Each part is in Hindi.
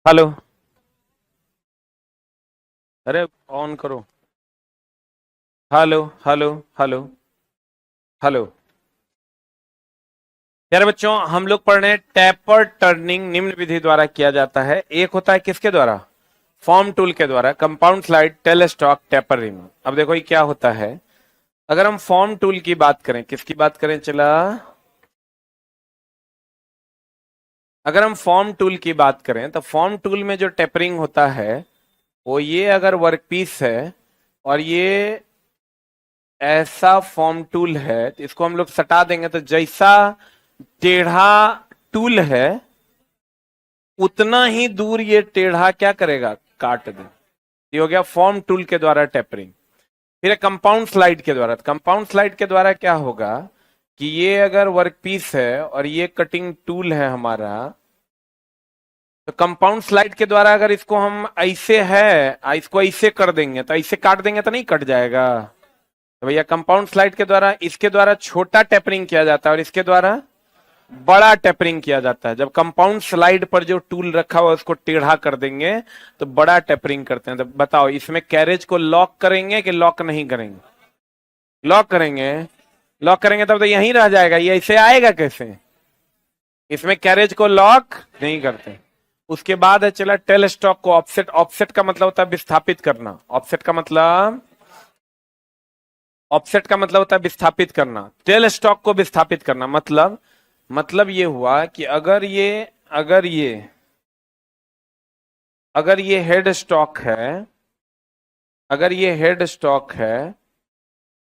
हेलो। अरे ऑन करो। Hello hello hello hello. प्यारे बच्चों, हम लोग पढ़ रहे हैं टैपर टर्निंग निम्न विधि द्वारा किया जाता है। एक होता है किसके द्वारा? फॉर्म टूल के द्वारा। Compound slide, tell stock, tapper remove. अब देखो ये क्या होता है। अगर हम फॉर्म टूल की बात करें, किसकी बात करें? चला, अगर हम फॉर्म टूल की बात करें तो फॉर्म टूल में जो टेपरिंग होता है वो ये, अगर वर्कपीस है और ये ऐसा फॉर्म टूल है तो इसको हम लोग सटा देंगे तो जैसा टेढ़ा टूल है उतना ही दूर ये टेढ़ा क्या करेगा? काट दे। ये हो गया फॉर्म टूल के द्वारा टेपरिंग। फिर कंपाउंड स्लाइड के द्वारा, कंपाउंड स्लाइड के द्वारा क्या होगा कि ये अगर वर्कपीस है और ये कटिंग टूल है हमारा, तो कंपाउंड स्लाइड के द्वारा अगर इसको हम ऐसे है, इसको ऐसे कर देंगे तो ऐसे काट देंगे तो नहीं कट जाएगा। तो भैया कंपाउंड स्लाइड के द्वारा, इसके द्वारा छोटा टेपरिंग किया जाता है और इसके द्वारा बड़ा टेपरिंग किया जाता है। जब कंपाउंड स्लाइड पर जो टूल रखा हुआ उसको टेढ़ा कर देंगे तो बड़ा टेपरिंग करते हैं। तो बताओ इसमें कैरेज को लॉक करेंगे कि लॉक नहीं करेंगे? लॉक करेंगे। लॉक करेंगे तब तो यहीं रह जाएगा, ये ऐसे आएगा कैसे? इसमें कैरेज को लॉक नहीं करते। उसके बाद है चला टेल स्टॉक को ऑफसेट। ऑफसेट का मतलब होता है विस्थापित करना। ऑफसेट का मतलब होता है विस्थापित करना। टेल स्टॉक को विस्थापित करना मतलब ये हुआ कि अगर ये हेड स्टॉक है, अगर ये हेड स्टॉक है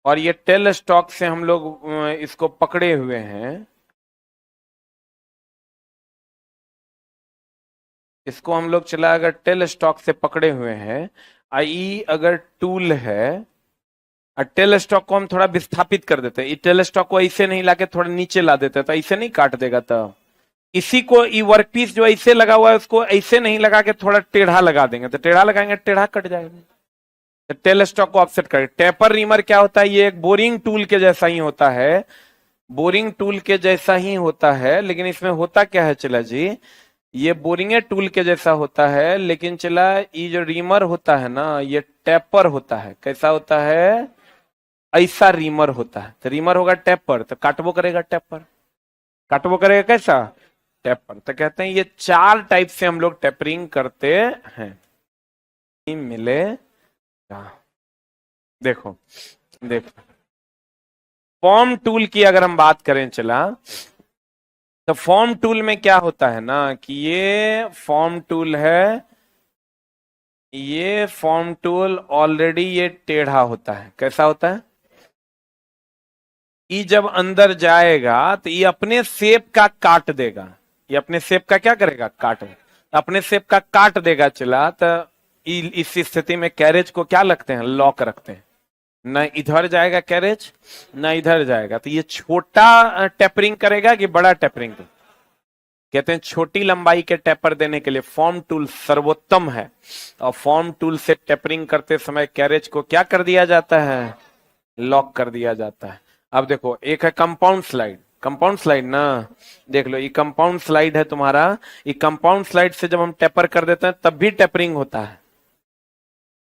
और ये टेल स्टॉक से हम लोग इसको पकड़े हुए हैं, इसको हम लोग चला अगर टेल स्टॉक से पकड़े हुए हैं, आई अगर टूल है और टेल स्टॉक को हम थोड़ा विस्थापित कर देते हैं, टेल स्टॉक को ऐसे नहीं लाके थोड़ा नीचे ला देते तो ऐसे नहीं काट देगा। तब इसी को ये वर्कपीस जो ऐसे लगा हुआ है उसको ऐसे नहीं लगा के थोड़ा टेढ़ा लगा देंगे तो टेढ़ा लगाएंगे टेढ़ा कट जाएगा। तो टेल स्टॉक को ऑफसेट करें। टेपर रीमर क्या होता है? ये एक बोरिंग टूल के जैसा ही होता है, बोरिंग टूल के जैसा ही होता है, लेकिन इसमें होता क्या है चला जी, ये बोरिंग टूल के जैसा होता है लेकिन चला ये जो रीमर होता है ना ये टेपर होता है। कैसा होता है? ऐसा रीमर होता है। तो रीमर होगा टेपर तो काटवो करेगा टेपर। काटवो करेगा कैसा? टेपर। तो कहते हैं ये चार टाइप से हम लोग टेपरिंग करते हैं। मिले देखो देखो फॉर्म टूल की अगर हम बात करें चला, तो फॉर्म टूल में क्या होता है ना कि ये फॉर्म टूल है, ये फॉर्म टूल ऑलरेडी ये टेढ़ा होता है। कैसा होता है? ये जब अंदर जाएगा तो ये अपने शेप का काट देगा। ये अपने शेप का क्या करेगा? काट देगा। अपने शेप का काट देगा चला तो इस स्थिति में कैरेज को क्या लगते हैं? लॉक रखते हैं। न इधर जाएगा कैरेज न इधर जाएगा। तो ये छोटा टेपरिंग करेगा कि बड़ा टेपरिंग? कहते हैं छोटी लंबाई के टेपर देने के लिए फॉर्म टूल सर्वोत्तम है। और फॉर्म टूल से टेपरिंग करते समय कैरेज को क्या कर दिया जाता है? लॉक कर दिया जाता है। अब देखो एक है कंपाउंड स्लाइड। कंपाउंड स्लाइड ना, देख लो ये कंपाउंड स्लाइड है तुम्हारा। ये कंपाउंड स्लाइड से जब हम टेपर कर देते हैं तब भी टेपरिंग होता है,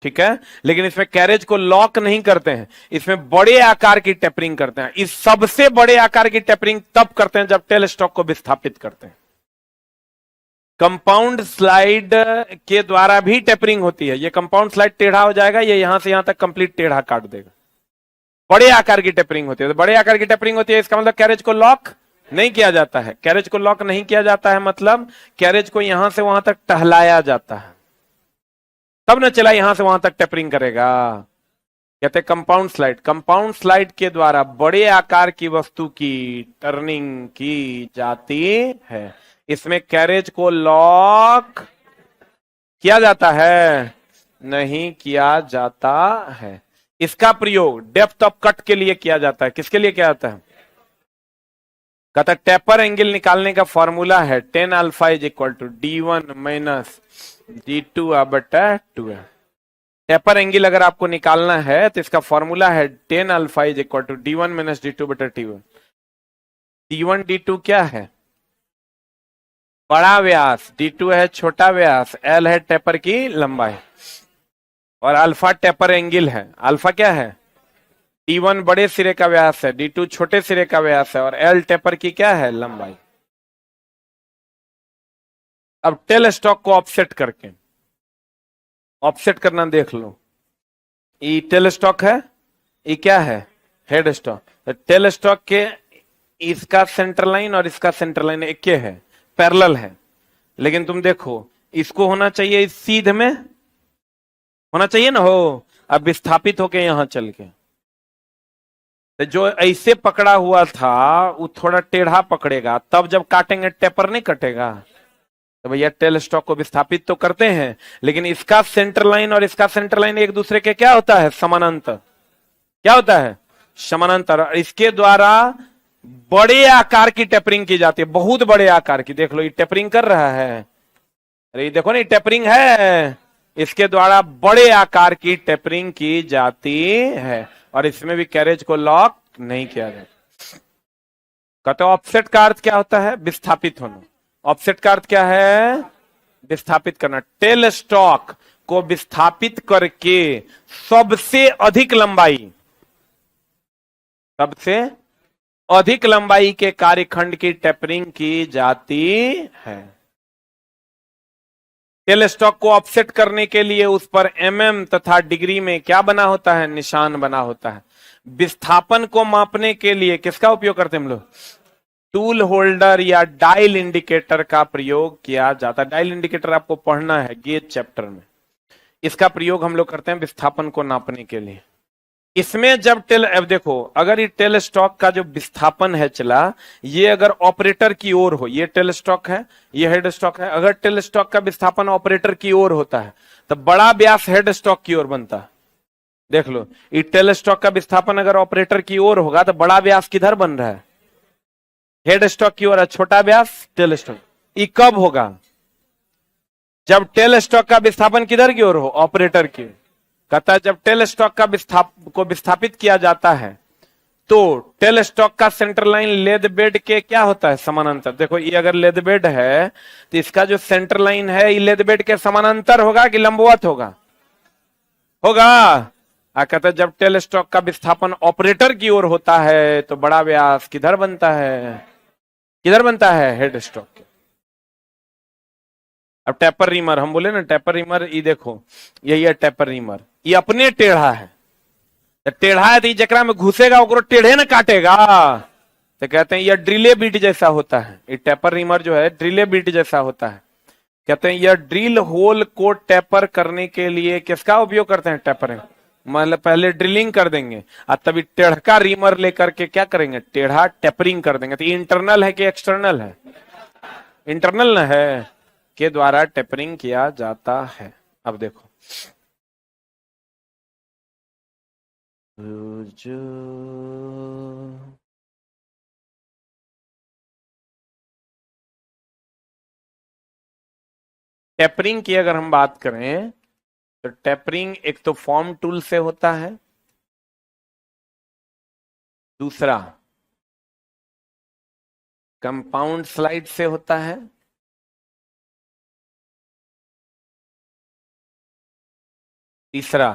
ठीक है, लेकिन इसमें कैरेज को लॉक नहीं करते हैं। इसमें बड़े आकार की टेपरिंग करते हैं। इस सबसे बड़े आकार की टेपरिंग तब करते हैं जब टेल स्टॉक को विस्थापित करते हैं। कंपाउंड स्लाइड के द्वारा भी टेपरिंग होती है। ये कंपाउंड स्लाइड टेढ़ा हो जाएगा, ये यहां से यहां तक कंप्लीट टेढ़ा काट देगा। बड़े आकार की टेपरिंग होती है। तो बड़े आकार की टेपरिंग होती है इसका मतलब कैरेज को लॉक नहीं किया जाता है। कैरेज को लॉक नहीं किया जाता है मतलब कैरेज को यहां से वहां तक टहलाया जाता है, तब न चला यहां से वहां तक टेपरिंग करेगा। कहते हैं कंपाउंड स्लाइड। कंपाउंड स्लाइड के द्वारा बड़े आकार की वस्तु की टर्निंग की जाती है। इसमें कैरेज को लॉक किया जाता है? नहीं किया जाता है। इसका प्रयोग डेप्थ ऑफ कट के लिए किया जाता है। किसके लिए किया जाता है? कहता टेपर एंगल निकालने का फॉर्मूला है 10 alpha is equal to D1 minus D2 बटा 2 है। टेपर एंगल अगर आपको निकालना है तो इसका फॉर्मूला है 10 alpha is equal to D1 minus D2 बटा T1। D1 D2 क्या है? बड़ा व्यास, D2 है छोटा व्यास, L है टेपर की लंबाई, और अल्फा टेपर एंगल है। अल्फा क्या है? D1 बड़े सिरे का व्यास है, D2 छोटे सिरे का व्यास है, और L टेपर की क्या है? लंबाई। अब टेल स्टॉक को ऑफसेट करके, ऑफसेट करना देख लो। ये टेल स्टॉक है, ये क्या है? Head stock. तो टेल स्टॉक के इसका सेंटर लाइन और इसका सेंटर लाइन एक के है, पैरेलल है। लेकिन तुम देखो, इसको होना चाहिए इस सीध में, होना चाहिए ना हो। अब विस्थापित होके यहां चल के, तो जो ऐसे पकड़ा हुआ था वो थोड़ा टेढ़ा पकड़ेगा, तब जब काटेंगे टेपर नहीं कटेगा। तो भैया टेल स्टॉक को विस्थापित तो करते हैं, लेकिन इसका सेंटर लाइन और इसका सेंटर लाइन एक दूसरे के क्या होता है? समानांतर। क्या होता है? समानांतर। इसके द्वारा बड़े आकार की टेपरिंग की जाती है, बहुत बड़े आकार की। देख लो ये टेपरिंग कर रहा है, अरे देखो ना टेपरिंग है। इसके द्वारा बड़े आकार की टेपरिंग की जाती है, और इसमें भी कैरेज को लॉक नहीं किया जाता। कहते ऑफसेट का अर्थ क्या होता है? विस्थापित होना। ऑफसेट का अर्थ क्या है? विस्थापित करना। टेल स्टॉक को विस्थापित करके सबसे अधिक लंबाई, सबसे अधिक लंबाई के कार्यखंड की टेपरिंग की जाती है। टेल स्टॉक को ऑफसेट करने के लिए उस पर mm तथा डिग्री में क्या बना होता है? निशान बना होता है। विस्थापन को मापने के लिए किसका उपयोग करते हैं हम लोग? टूल होल्डर या डायल इंडिकेटर का प्रयोग किया जाता है। डायल इंडिकेटर आपको पढ़ना है गेज चैप्टर में। इसका प्रयोग हम लोग करते हैं विस्थापन को नापने के लिए। इसमें जब अब देखो, अगर ये टेल स्टॉक का जो विस्थापन है चला, ये अगर ऑपरेटर की ओर हो, ये टेल स्टॉक है, ये हेड स्टॉक है, अगर टेल स्टॉक का विस्थापन ऑपरेटर की ओर होता है तो बड़ा व्यास हेड स्टॉक की ओर बनता है। देख लो, ये टेल स्टॉक का विस्थापन अगर ऑपरेटर की ओर होगा तो बड़ा व्यास किधर बन रहा है? हेड स्टॉक की ओर है, छोटा व्यास टेल स्टॉक। ये कब होगा? जब टेल स्टॉक का विस्थापन किधर की ओर हो? ऑपरेटर की। कहता है जब टेल स्टॉक को विस्थापित किया जाता है तो टेल स्टॉक का सेंटर लाइन लेद बेड के क्या होता है? समानांतर। देखो ये अगर लेद बेड है तो इसका जो सेंटर लाइन है ये लेद बेड के समानांतर होगा कि लंबवत होगा? होगा। कहता है जब टेल स्टॉक का विस्थापन ऑपरेटर की ओर होता है तो बड़ा व्यास किधर बनता है? किधर बनता है? हेड स्टॉक के। अब टेपर रीमर, हम बोले ना टेपर रीमर, ये देखो यही है टेपर रीमर। ये अपने टेढ़ा है, टेढ़ा है तो जकरा में घुसेगा ओकरो टेढ़े न काटेगा। तो कहते हैं यह ड्रिले बीट जैसा होता है। ये टेपर रीमर जो है ड्रिले बीट जैसा होता है। कहते हैं यह ड्रिल होल को टेपर करने के लिए किसका उपयोग करते हैं? टेपरिंग। मतलब पहले ड्रिलिंग कर देंगे और तभी टेढ़का रीमर लेकर के क्या करेंगे? टेढ़ा टेपरिंग कर देंगे। तो इंटरनल है कि एक्सटर्नल है? इंटरनल न है, के द्वारा टेपरिंग किया जाता है। अब देखो जो टेपरिंग की अगर हम बात करें तो टेपरिंग एक तो फॉर्म टूल से होता है, दूसरा कंपाउंड स्लाइड से होता है, तीसरा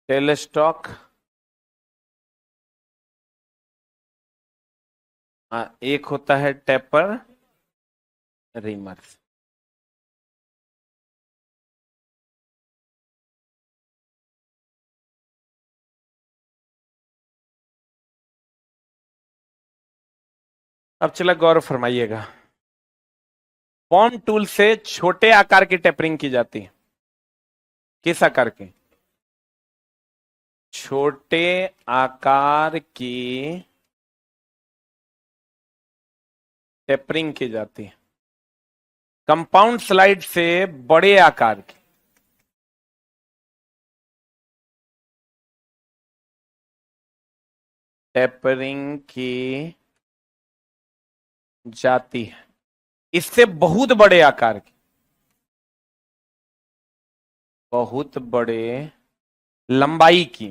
टेल स्टॉक, एक होता है टेपर रीमर। अब चला गौर फरमाइएगा, फॉर्म टूल से छोटे आकार की टेपरिंग की जाती है। किस आकार की? छोटे आकार की टेपरिंग की जाती है। कंपाउंड स्लाइड से बड़े आकार की टेपरिंग की जाती है। इससे बहुत बड़े आकार की, बहुत बड़े लंबाई की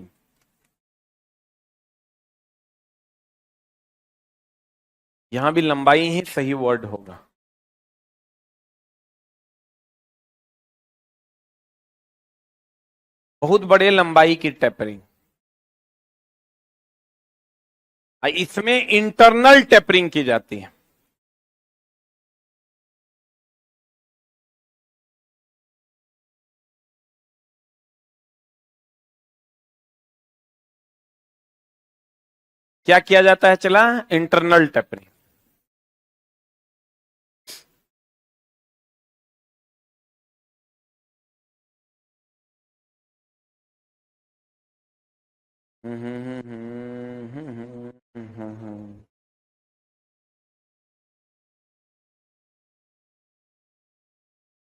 यहां भी लंबाई ही सही वर्ड होगा। बहुत बड़े लंबाई की टेपरिंग। इसमें इंटरनल टेपरिंग की जाती है। क्या किया जाता है चला? Internal tapering.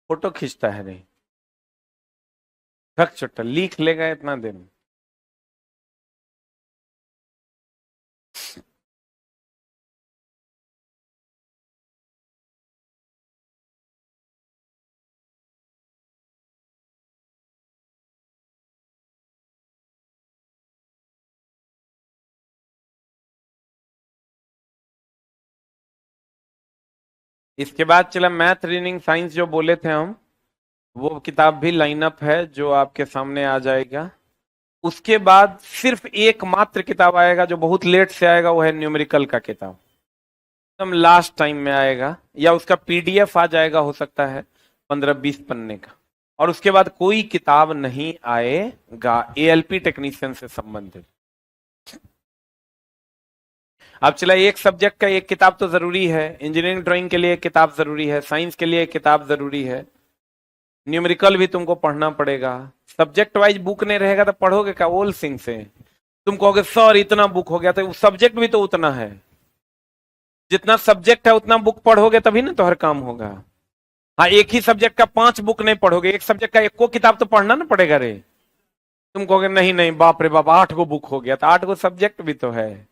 फोटो खींचता है रे, थक चुट्टा लिख लेगा इतना दिन। इसके बाद चला मैथ रीडिंग साइंस जो बोले थे हम, वो किताब भी लाइनअप है जो आपके सामने आ जाएगा। उसके बाद सिर्फ एकमात्र किताब आएगा जो बहुत लेट से आएगा, वो है न्यूमेरिकल का किताब। एकदम लास्ट टाइम में आएगा, या उसका पीडीएफ आ जाएगा हो सकता है 15-20 पन्ने का। और उसके बाद कोई किताब नहीं आएगा एएलपी टेक्नीशियन से संबंधित। अब चला, एक सब्जेक्ट का एक किताब तो जरूरी है। इंजीनियरिंग ड्राइंग के लिए एक किताब जरूरी है, साइंस के लिए एक किताब जरूरी है, न्यूमेरिकल भी तुमको पढ़ना पड़ेगा। सब्जेक्ट वाइज बुक नहीं रहेगा तो पढ़ोगे क्या ओल सिंह से? तुम कहोगे सर इतना बुक हो गया, तो सब्जेक्ट भी तो उतना है। जितना सब्जेक्ट है उतना बुक पढ़ोगे तभी ना तो हर काम होगा। हाँ, एक ही सब्जेक्ट का 5 बुक नहीं पढ़ोगे, एक सब्जेक्ट का एक को किताब तो पढ़ना ना पड़ेगा रे। तुम कहोगे नहीं नहीं बाप रे बाप 8 गो बुक हो गया, तो 8 गो सब्जेक्ट भी तो है।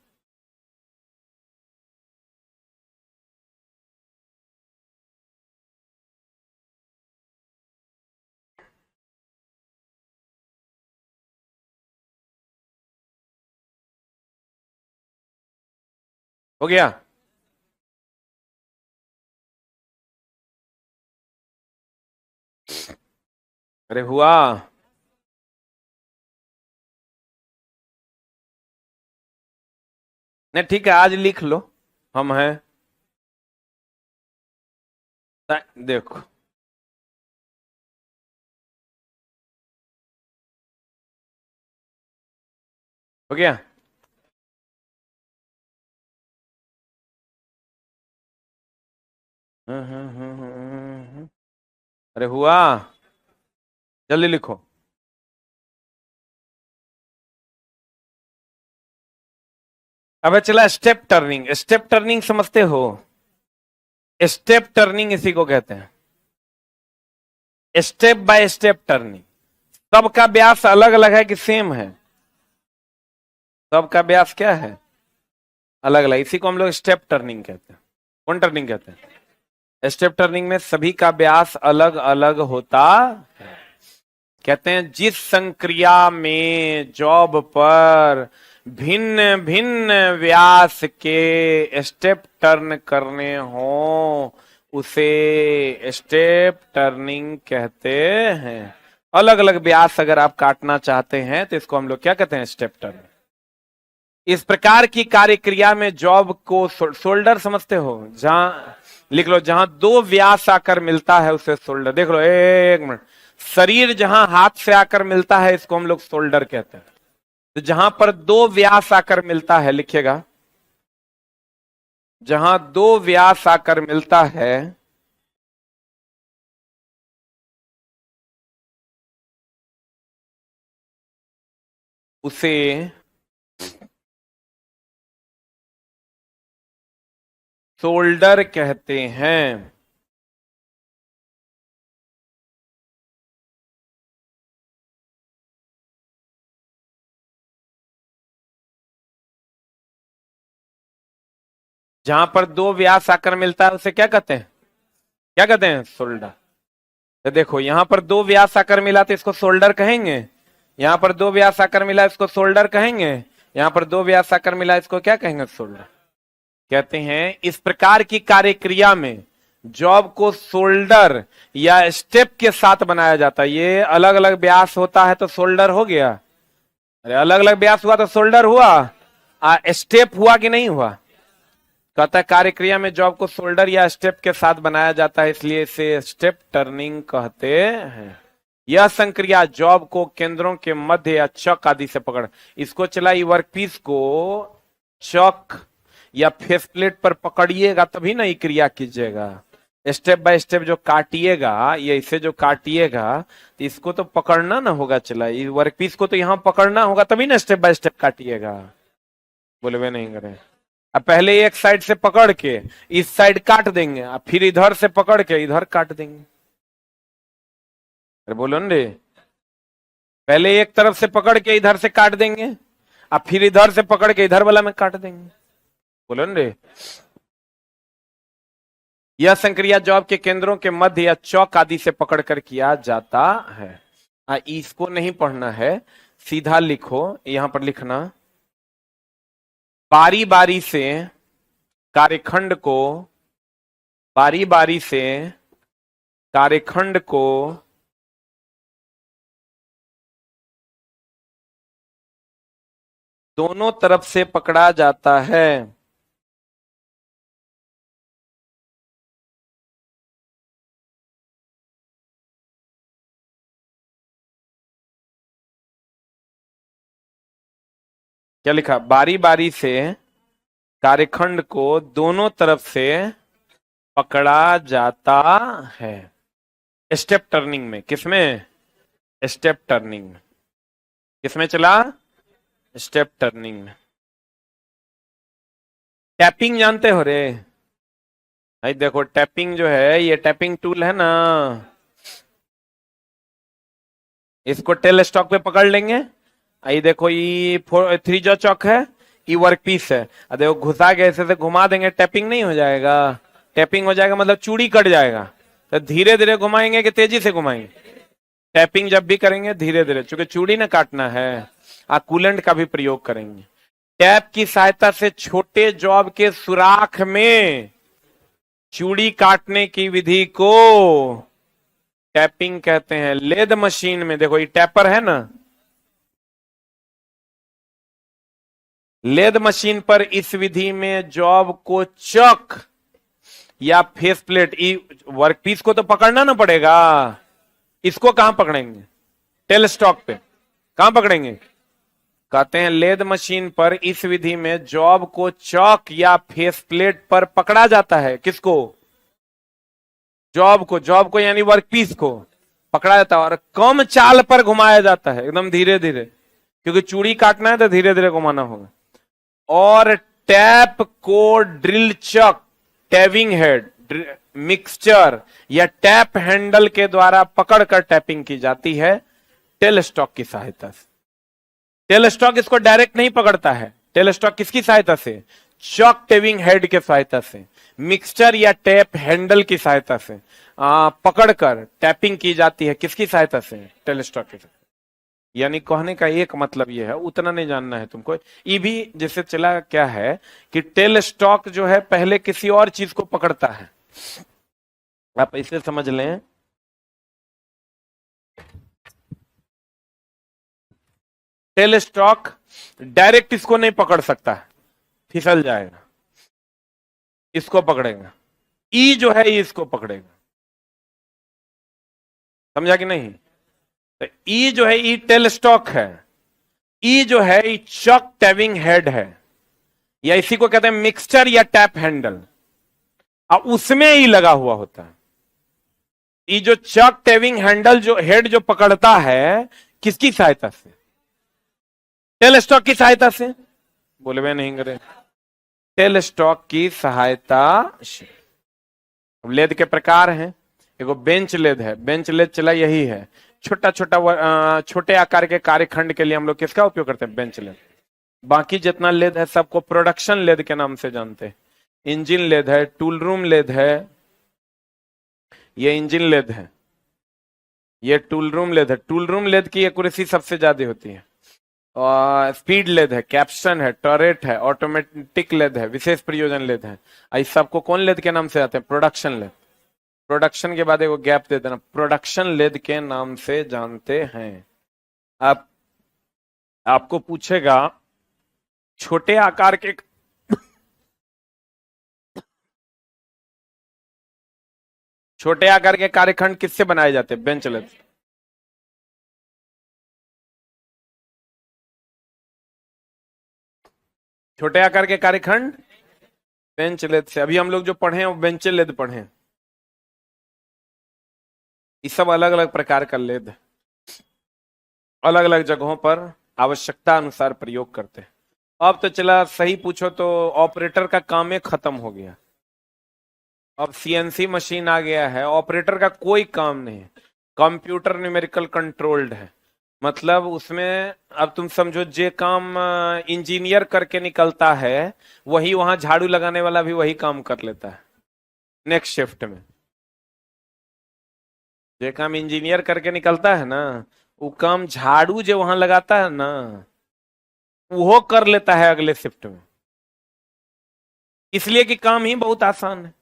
हो गया? अरे हुआ? नहीं ठीक है, आज लिख लो, हम हैं। देखो, हो गया? अरे हुआ? जल्दी लिखो। अब चला स्टेप टर्निंग। स्टेप टर्निंग समझते हो? स्टेप टर्निंग इसी को कहते हैं, स्टेप बाय स्टेप टर्निंग। सबका व्यास अलग अलग है कि सेम है? सबका व्यास क्या है? अलग अलग, इसी को हम लोग स्टेप टर्निंग कहते हैं। कौन टर्निंग कहते हैं? स्टेप टर्निंग में सभी का व्यास अलग अलग होता है। कहते हैं जिस संक्रिया में जॉब पर भिन्न भिन्न व्यास के स्टेप टर्न करने हो उसे स्टेप टर्निंग कहते हैं। अलग अलग व्यास अगर आप काटना चाहते हैं तो इसको हम लोग क्या कहते हैं? Step turn. इस प्रकार की कार्य क्रिया में जॉब को शोल्डर समझते हो? जहां लिख लो, जहां 2 व्यास आकर मिलता है उसे शोल्डर। देख लो, एक मिनट। शरीर जहां हाथ से आकर मिलता है इसको हम लोग शोल्डर कहते हैं। तो जहां पर 2 व्यास आकर मिलता है, लिखिएगा, जहां 2 व्यास आकर मिलता है उसे शोल्डर कहते हैं। जहां पर 2 व्यास आकर मिलता है उसे क्या कहते हैं? क्या कहते हैं? शोल्डर। तो देखो, यहां पर 2 व्यास आकर मिला तो इसको शोल्डर कहेंगे। यहां पर 2 व्यास आकर मिला इसको शोल्डर कहेंगे। यहां पर 2 व्यास आकर मिला इसको क्या कहेंगे? शोल्डर। कहते हैं इस प्रकार की कार्य क्रिया में जॉब को शोल्डर या स्टेप के साथ बनाया जाता है। ये अलग अलग व्यास होता है तो शोल्डर हो गया, अरे अलग अलग व्यास हुआ तो शोल्डर हुआ, स्टेप हुआ कि नहीं हुआ। कहता है कार्य क्रिया में जॉब को शोल्डर या स्टेप के साथ बनाया जाता है, इसलिए इसे स्टेप टर्निंग कहते हैं। यह संक्रिया जॉब को केंद्रों के मध्य या चक आदि से पकड़, इसको चलाई वर्कपीस को चक या फेस प्लेट पर पकड़िएगा तभी ना ये क्रिया कीजिएगा। स्टेप बाय स्टेप जो काटिएगा, ये इसे जो काटिएगा तो इसको तो पकड़ना ना होगा, चला वर्कपीस को तो यहां पकड़ना होगा तभी ना स्टेप बाय स्टेप काटिएगा। बोले वे नहीं करें। अब पहले एक साइड से पकड़ के इस साइड काट देंगे, अब फिर इधर से पकड़ के इधर काट देंगे। अरे बोलो ना रे, पहले एक तरफ से पकड़ के इधर से काट देंगे, अब फिर इधर से पकड़ के इधर वाला में काट देंगे। बोलो ना रे। यह संक्रिया जॉब के केंद्रों के मध्य या चौक आदि से पकड़कर किया जाता है। इसको नहीं पढ़ना है, सीधा लिखो, यहां पर लिखना बारी बारी से कार्यखंड को, बारी बारी से कार्यखंड को दोनों तरफ से पकड़ा जाता है। क्या लिखा? बारी बारी से कार्यखंड को दोनों तरफ से पकड़ा जाता है। स्टेप टर्निंग में, किसमें? स्टेप टर्निंग में। किसमें चला? स्टेप टर्निंग में। टैपिंग जानते हो रे भाई? देखो टैपिंग जो है, ये टैपिंग टूल है ना, इसको टेल स्टॉक पे पकड़ लेंगे। आई देखो ये 3 जो चौक है, ये वर्क पीस है, देखो घुसा के ऐसे से घुमा देंगे, टैपिंग नहीं हो जाएगा। टैपिंग हो जाएगा मतलब चूड़ी कट जाएगा। तो धीरे धीरे घुमाएंगे कि तेजी से घुमाएंगे? टैपिंग जब भी करेंगे धीरे धीरे, चूंकि चूड़ी ना काटना है। कूलेंट का भी प्रयोग करेंगे। टैप की सहायता से छोटे जॉब के सुराख में चूड़ी काटने की विधि को टैपिंग कहते हैं। लेद मशीन में देखो ये टैपर है ना, लेद मशीन पर इस विधि में जॉब को चक या फेस प्लेट, वर्कपीस को तो पकड़ना ना पड़ेगा, इसको कहां पकड़ेंगे? टेल स्टॉक पे। कहां पकड़ेंगे? कहते हैं लेद मशीन पर इस विधि में जॉब को चौक या फेस प्लेट पर पकड़ा जाता है। किसको? जॉब को। जॉब को यानी वर्कपीस को पकड़ा जाता है और कम चाल पर घुमाया जाता है, एकदम धीरे धीरे, क्योंकि चूड़ी काटना है तो धीरे धीरे घुमाना होगा। और टैप को ड्रिल चक, टैविंग हेड, मिक्सचर या टैप हैंडल के द्वारा पकड़कर टैपिंग की जाती है टेल स्टॉक की सहायता से। टेल स्टॉक इसको डायरेक्ट नहीं पकड़ता है। टेल स्टॉक किसकी सहायता से? चॉक टेविंग हेड के सहायता से, मिक्सचर या टैप हैंडल की सहायता से पकड़कर टैपिंग की जाती है। किसकी सहायता से? टेल स्टॉक की सहायता। यानी कहने का एक मतलब यह है, उतना नहीं जानना है तुमको। ये भी जैसे चला क्या है कि टेल स्टॉक जो है पहले किसी और चीज को पकड़ता है, आप इसे समझ लें। टेल स्टॉक डायरेक्ट इसको नहीं पकड़ सकता है, फिसल जाएगा। इसको पकड़ेगा। ई जो है इसको पकड़ेगा। समझा कि नहीं? तो ई जो है ई टेल स्टॉक है, ई जो है ई चॉक टैविंग हेड है, या इसी को कहते हैं मिक्सचर या टैप हैंडल, और उसमें ई लगा हुआ होता है। ई जो चॉक टैविंग हैंडल जो हेड जो पकड़ता है, किसकी सहायता से? टेल स्टॉक की सहायता से। बोले वे नहीं करे। टेल स्टॉक की सहायता से। लेद के प्रकार हैं। एगो बेंच लेद है, बेंच लेद चला यही है, छोटा छोटा छोटे आकार के कार्यखंड के लिए हम लोग किसका उपयोग करते हैं? Bench lathe. बाकी जितना लेद है सबको प्रोडक्शन लेद के नाम से जानते हैं। इंजन लेद है, टूल रूम लेद है, ये इंजन लेद है, ये टूल रूम लेद है। टूल रूम लेद की एक्यूरेसी सबसे ज्यादा होती है स्पीड लेद है, कैप्शन है, टॉरेट है, ऑटोमेटिक लेद है, विशेष प्रयोजन लेद है। इस सबको कौन लेद के नाम से आते हैं? Production lathe. प्रोडक्शन के बाद एक गैप दे देना, प्रोडक्शन लेद के नाम से जानते हैं। आप आपको पूछेगा छोटे आकार के छोटे आकार के कार्यखंड किससे बनाए जाते हैं? Bench lathe. छोटे आकार के कार्यखंड बेंच लेद से। अभी हम लोग जो पढ़े हैं वो बेंच लेद पढ़े हैं। ये सब अलग अलग प्रकार का लेद अलग अलग जगहों पर आवश्यकता अनुसार प्रयोग करते हैं। अब तो चला सही पूछो तो ऑपरेटर का काम ही खत्म हो गया। अब सीएनसी मशीन आ गया है, ऑपरेटर का कोई काम नहीं है। कंप्यूटर न्यूमेरिकल कंट्रोल्ड है, मतलब उसमें अब तुम समझो जे काम इंजीनियर करके निकलता है वही वहां झाड़ू लगाने वाला भी वही काम कर लेता है नेक्स्ट शिफ्ट में। जे काम इंजीनियर करके निकलता है ना, वो काम झाड़ू जो वहां लगाता है ना वो कर लेता है अगले शिफ्ट में, इसलिए कि काम ही बहुत आसान है।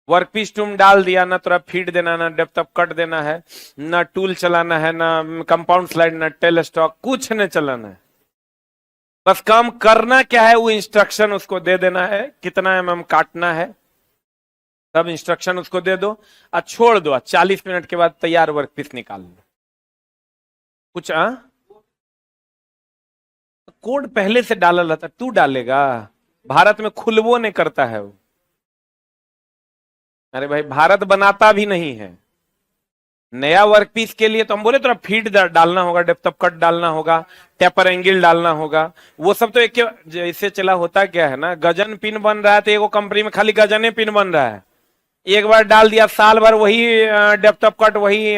वर्कपीस तुम डाल दिया ना, थोड़ा फीड देना, ना डेप्थ ऑफ कट देना है, ना टूल चलाना है, ना कंपाउंड स्लाइड, ना टेल स्टॉक, कुछ नहीं चलाना है। बस काम करना क्या है वो इंस्ट्रक्शन उसको दे देना है, कितना काटना है सब इंस्ट्रक्शन उसको दे दो और छोड़ दो, 40 मिनट के बाद तैयार वर्कपीस निकाल लो। कुछ कोड पहले से डाला रहता, तू डालेगा? भारत में खुलवो नहीं करता है वो। अरे भाई भारत बनाता भी नहीं है। नया वर्कपीस के लिए तो हम बोले थोड़ा फीड डालना होगा, डेप्थ ऑफ कट डालना होगा, टेपर एंगल डालना होगा, वो सब तो एक जैसे चला। होता क्या है ना, गजन पिन बन रहा है तो एगो कंपनी में खाली गजने पिन बन रहा है, एक बार डाल दिया साल भर वही डेप्थ ऑफ कट वही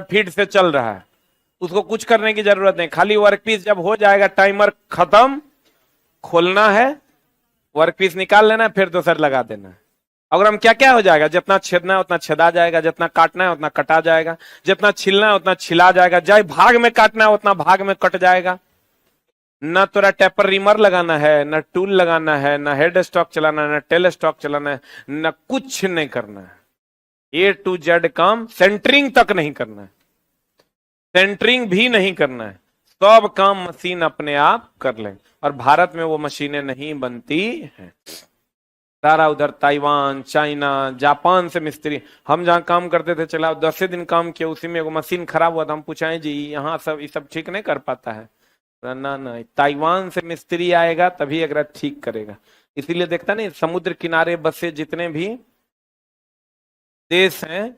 फीड से चल रहा है, उसको कुछ करने की जरूरत नहीं। खाली वर्कपीस जब हो जाएगा टाइमर खत्म, खोलना है, वर्कपीस निकाल लेना, फिर दूसरा लगा देना है। अगर हम क्या क्या हो जाएगा, जितना छेदना है उतना छेदा जाएगा, जितना काटना है उतना कटा जाएगा, जितना छिलना है उतना छिला जाएगा, जाए भाग में काटना है उतना भाग में कट जाएगा। ना तोरा टेपर रिमर लगाना है, ना टूल लगाना है, ना हेड स्टॉक चलाना है, ना टेल स्टॉक चलाना है, ना कुछ नहीं करना है। ए टू जेड काम, सेंटरिंग तक नहीं करना है, सेंटरिंग भी नहीं करना है, सब काम मशीन अपने आप कर ले। और भारत में वो मशीनें नहीं बनती हैं, सारा उधर ताइवान, चाइना, जापान से मिस्त्री। हम जहाँ काम करते थे, चला 10 दिन काम किया, उसी में एगो मशीन खराब हुआ था, हम पूछाए जी यहाँ सब ये सब ठीक नहीं कर पाता है? ना ना, ताइवान से मिस्त्री आएगा तभी अगर ठीक करेगा। इसीलिए देखता नहीं, समुद्र किनारे बसे जितने भी देश हैं,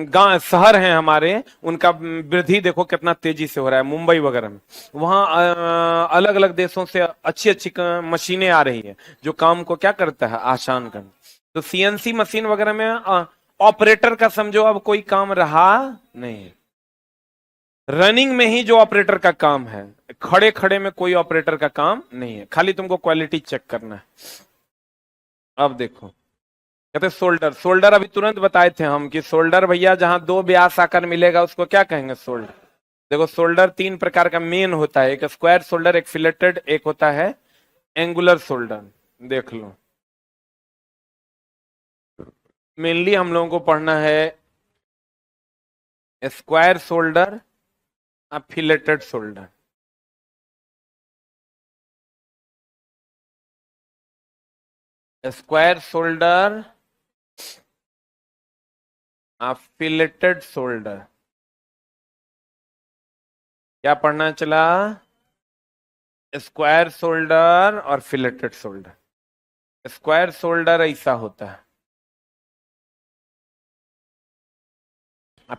गांव शहर हैं हमारे, उनका वृद्धि देखो कितना तेजी से हो रहा है। मुंबई वगैरह में वहां अलग अलग देशों से अच्छी अच्छी मशीनें आ रही है जो काम को क्या करता है, आसान करना। तो सीएनसी मशीन वगैरह में ऑपरेटर का समझो अब कोई काम रहा नहीं, रनिंग में ही जो ऑपरेटर का काम है, खड़े खड़े में कोई ऑपरेटर का काम नहीं है, खाली तुमको क्वालिटी चेक करना है। अब देखो कहते सोल्डर, सोल्डर अभी तुरंत बताए थे हम कि सोल्डर भैया जहां दो व्यास आकर मिलेगा उसको क्या कहेंगे, सोल्डर। देखो सोल्डर 3 प्रकार का मेन होता है, एक स्क्वायर सोल्डर, एक फिलेटेड, एक होता है एंगुलर सोल्डर। देख लो, मेनली हम लोगों को पढ़ना है स्क्वायर सोल्डर और फिलेटेड सोल्डर। स्क्वायर सोल्डर और फिलेटेड सोल्डर। क्या पढ़ना चला, स्क्वायर सोल्डर और फिलेटेड सोल्डर। स्क्वायर सोल्डर ऐसा होता है,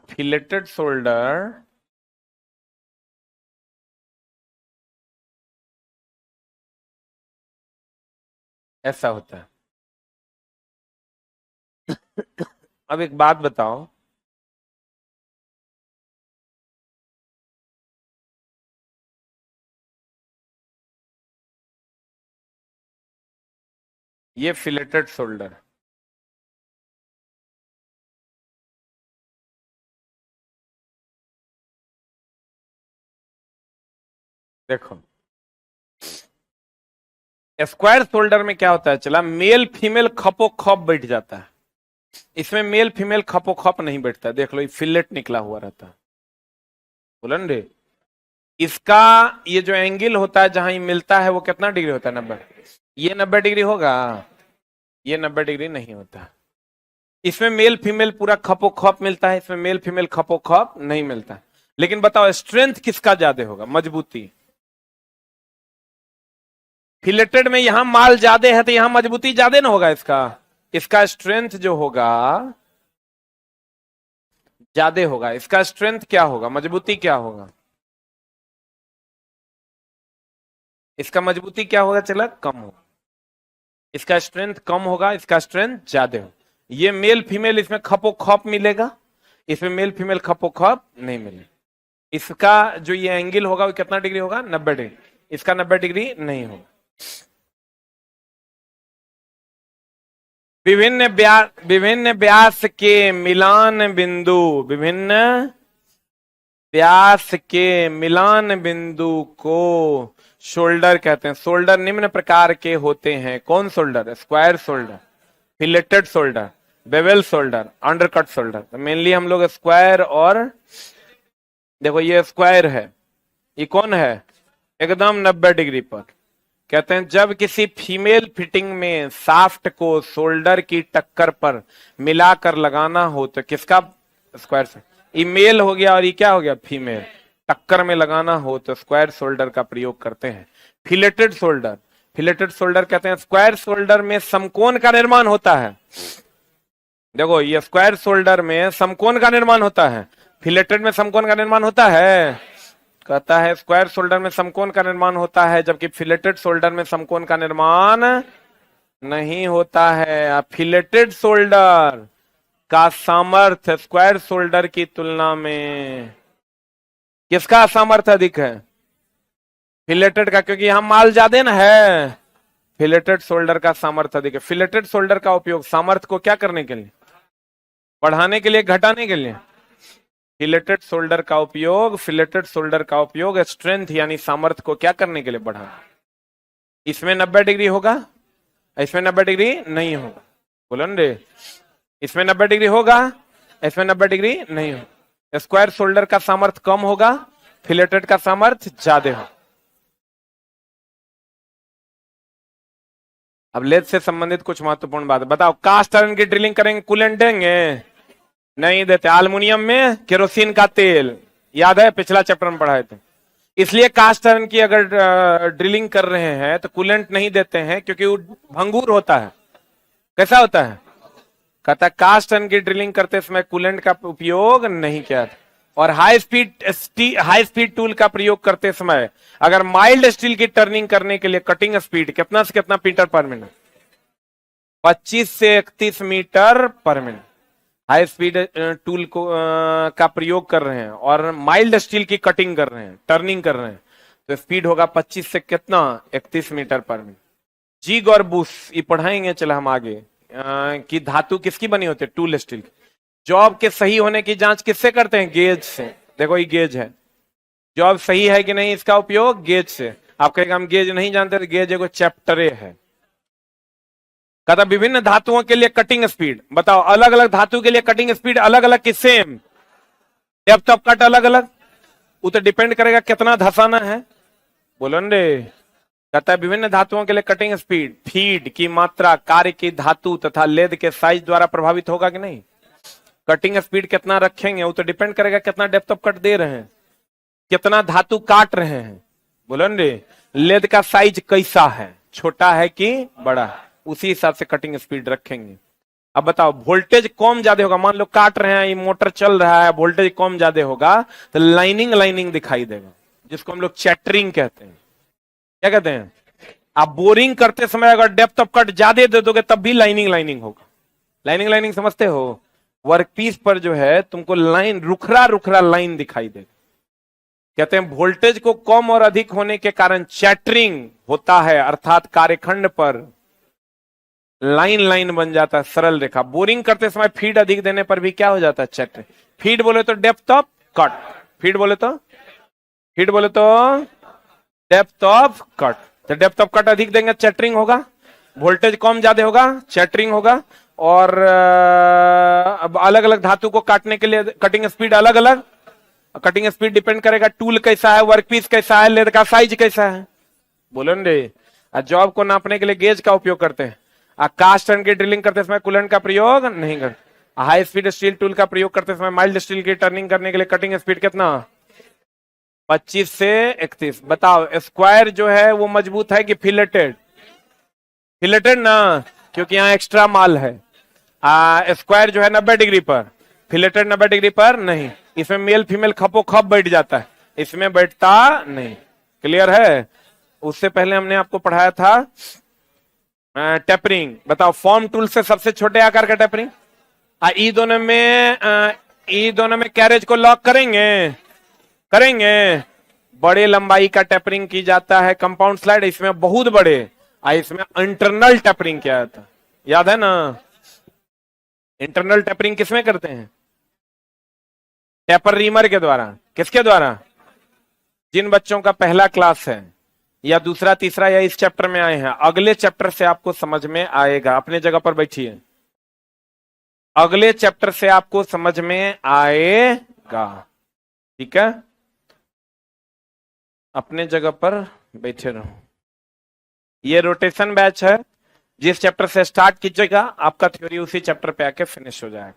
फिलेटेड सोल्डर ऐसा होता है। अब एक बात बताओ, ये फिलेटेड सोल्डर, देखो स्क्वायर शोल्डर में क्या होता है, चला मेल फीमेल खपो खप बैठ जाता है, इसमें मेल फीमेल खपो खप नहीं बैठता है। देख लो ये फिलेट निकला हुआ रहता है, बोलन रे। इसका ये जो एंगल होता है जहां ये मिलता है वो कितना डिग्री होता है, 90। ये 90 डिग्री होगा, ये 90 डिग्री नहीं होता। इसमें मेल फीमेल पूरा खपो खप मिलता है, इसमें मेल फीमेल खपो खप नहीं मिलता। लेकिन बताओ स्ट्रेंथ किसका ज्यादा होगा, मजबूती। फिलेटेड में यहां माल ज्यादा है तो यहां मजबूती ज्यादा ना होगा इसका, इसका स्ट्रेंथ जो होगा ज्यादा होगा। इसका स्ट्रेंथ क्या होगा, मजबूती क्या होगा, इसका मजबूती क्या होगा, चला कम होगा। इसका स्ट्रेंथ कम होगा, इसका स्ट्रेंथ ज्यादा होगा। ये मेल फीमेल इसमें खपो खप मिलेगा, इसमें मेल फीमेल खपो खप नहीं मिलेगा। इसका जो ये एंगल होगा वो कितना डिग्री होगा, 90 डिग्री। इसका 90 डिग्री नहीं होगा। विभिन्न व्यास के मिलान बिंदु, विभिन्न व्यास के मिलान बिंदु को शोल्डर कहते हैं। शोल्डर निम्न प्रकार के होते हैं। कौन shoulder, square shoulder, filleted shoulder, bevel shoulder, undercut shoulder. तो मेनली हम लोग स्क्वायर और देखो ये स्क्वायर है, ये कौन है, एकदम 90 डिग्री पर। कहते हैं जब किसी फीमेल फिटिंग में शाफ्ट को शोल्डर की टक्कर पर मिलाकर लगाना हो तो किसका, स्क्वायर से। ये मेल हो गया और ये क्या हो गया, फीमेल। टक्कर में लगाना हो तो स्क्वायर शोल्डर का प्रयोग करते हैं। फिलेटेड शोल्डर, फिलेटेड शोल्डर कहते हैं स्क्वायर शोल्डर में समकोण का निर्माण होता है। देखो ये स्क्वायर शोल्डर में समकोण का निर्माण होता है, फिलेटेड में समकोण का निर्माण होता है। कहता है स्क्वायर शोल्डर में समकोण का निर्माण होता है जबकि फिलेटेड शोल्डर में समकोण का निर्माण नहीं होता है। फिलेटेड शोल्डर का सामर्थ्य स्क्वायर शोल्डर की तुलना में किसका सामर्थ्य अधिक है, फिलेटेड का, क्योंकि यहां माल ज्यादा ना है। फिलेटेड शोल्डर का सामर्थ्य अधिक है। फिलेटेड शोल्डर का उपयोग सामर्थ्य को क्या करने के लिए, बढ़ाने के लिए, घटाने के लिए। फिलेटेड शोल्डर का उपयोग, फिलेटेड शोल्डर का उपयोग स्ट्रेंथ यानी सामर्थ्य को क्या करने के लिए, बढ़ाना। इसमें 90 डिग्री होगा, इसमें 90 डिग्री नहीं होगा, बोलो रे। इसमें 90 डिग्री होगा, इसमें 90 डिग्री नहीं होगा। स्क्वायर शोल्डर का सामर्थ्य कम होगा, फिलेटेड का सामर्थ्य ज्यादा होगा। अब लेद से संबंधित कुछ महत्वपूर्ण बात बताओ। कास्ट आयरन की ड्रिलिंग करेंगे, कूलेंट देंगे, नहीं देते। एल्युमिनियम में केरोसिन का तेल, याद है पिछला चैप्टर में पढ़ाए थे। इसलिए कास्ट आयरन की अगर ड्रिलिंग कर रहे हैं तो कूलेंट नहीं देते हैं क्योंकि वो भंगूर होता है। कैसा होता है, कहता कास्ट आयरन की ड्रिलिंग करते समय कूलेंट का उपयोग नहीं किया। और हाई स्पीड टूल का प्रयोग करते समय अगर माइल्ड स्टील की टर्निंग करने के लिए कटिंग स्पीड कितना से कितना मीटर पर मिनट, 25 से 31 मीटर पर मिनट हाई स्पीड टूल को का प्रयोग कर रहे हैं और माइल्ड स्टील की कटिंग कर रहे हैं, टर्निंग कर रहे हैं, तो स्पीड होगा 25 से कितना, 31 मीटर पर मिनट। जिग और बुश ये पढ़ाएंगे, चलो हम आगे कि धातु किसकी बनी होती है, टूल स्टील की। जॉब के सही होने की जांच किससे करते हैं, गेज से। देखो ये गेज है, जॉब सही है कि नहीं इसका उपयोग गेज से। आप कहेंगे हम गेज नहीं जानते, तो गेज एगो चैप्टरे है। कहता विभिन्न धातुओं के लिए कटिंग स्पीड बताओ, अलग अलग धातु के लिए कटिंग स्पीड अलग अलग कि सेम, डेप्थ ऑफ कट अलग अलग, वो तो डिपेंड करेगा कितना धसाना है, बोलो न रे। कहता है विभिन्न धातुओं के लिए कटिंग स्पीड फीड की मात्रा, कार्य की धातु तथा लेद के साइज द्वारा प्रभावित होगा कि नहीं। कटिंग स्पीड कितना रखेंगे वो तो डिपेंड करेगा कितना डेप्थ ऑफ कट दे रहे हैं, कितना धातु काट रहे हैं, बोलो न रे। लेद का साइज कैसा है, छोटा है कि बड़ा है, उसी हिसाब से कटिंग स्पीड रखेंगे। अब बताओ वोल्टेज कम ज्यादा होगा, मान लो काट रहे हैं, ये मोटर चल रहा है, वोल्टेज कम ज्यादा होगा तो लाइनिंग दिखाई देगा, जिसको हम लोग चैटरिंग कहते हैं। क्या कहते हैं, आप बोरिंग करते समय अगर डेप्थ ऑफ कट ज्यादा दे दोगे तब भी लाइनिंग होगा। लाइनिंग समझते हो, वर्कपीस पर जो है तुमको लाइन रुखरा लाइन दिखाई देगा। कहते हैं वोल्टेज को कम और अधिक होने के कारण चैटरिंग होता है, अर्थात कार्यखंड पर लाइन बन जाता है, सरल रेखा। बोरिंग करते समय फीड अधिक देने पर भी क्या हो जाता है, चैटरिंग। फीड बोले तो डेप्थ ऑफ कट, फीड बोले तो डेप्थ ऑफ कट। तो डेप्थ ऑफ कट अधिक देंगे चैटरिंग होगा, वोल्टेज कम ज्यादा होगा चैटरिंग होगा, और अब अलग अलग धातु को काटने के लिए कटिंग स्पीड अलग अलग, कटिंग स्पीड डिपेंड करेगा टूल कैसा है, वर्कपीस कैसा है, लेद का साइज कैसा है। बोलो ना, जॉब को नापने के लिए गेज का उपयोग करते हैं, कास्ट टर्न की ड्रिलिंग करते समय कूलेंट का प्रयोग नहीं करते, हाई स्पीड स्टील टूल का प्रयोग करते समय माइल्ड स्टील की टर्निंग करने के लिए कटिंग स्पीड कितना 25 से 31। बताओ स्क्वायर जो है वो मजबूत है कि फिलेटेड? फिलेटेड ना, क्योंकि यहाँ एक्स्ट्रा माल है। स्क्वायर जो है 90 डिग्री पर, फिलेटेड 90 डिग्री पर नहीं। इसमें मेल फीमेल खपो खप बैठ जाता है, इसमें बैठता नहीं। क्लियर है? उससे पहले हमने आपको पढ़ाया था टेपरिंग। बताओ फॉर्म टूल से सबसे छोटे आकार का टेपरिंग। ई दोनों में कैरेज को लॉक करेंगे बड़े लंबाई का टेपरिंग की जाता है कंपाउंड स्लाइड, इसमें बहुत बड़े, इसमें इंटरनल टेपरिंग किया जाता है। याद है ना? इंटरनल टेपरिंग किसमें करते हैं? टेपर रीमर के द्वारा। किसके द्वारा? जिन बच्चों का पहला क्लास है या दूसरा तीसरा या इस चैप्टर में आए हैं, अगले चैप्टर से आपको समझ में आएगा। अपने जगह पर बैठिए, अगले चैप्टर से आपको समझ में आएगा। ठीक है, अपने जगह पर बैठे रहो। ये रोटेशन बैच है, जिस चैप्टर से स्टार्ट कीजिएगा आपका थ्योरी उसी चैप्टर पे आके फिनिश हो जाएगा।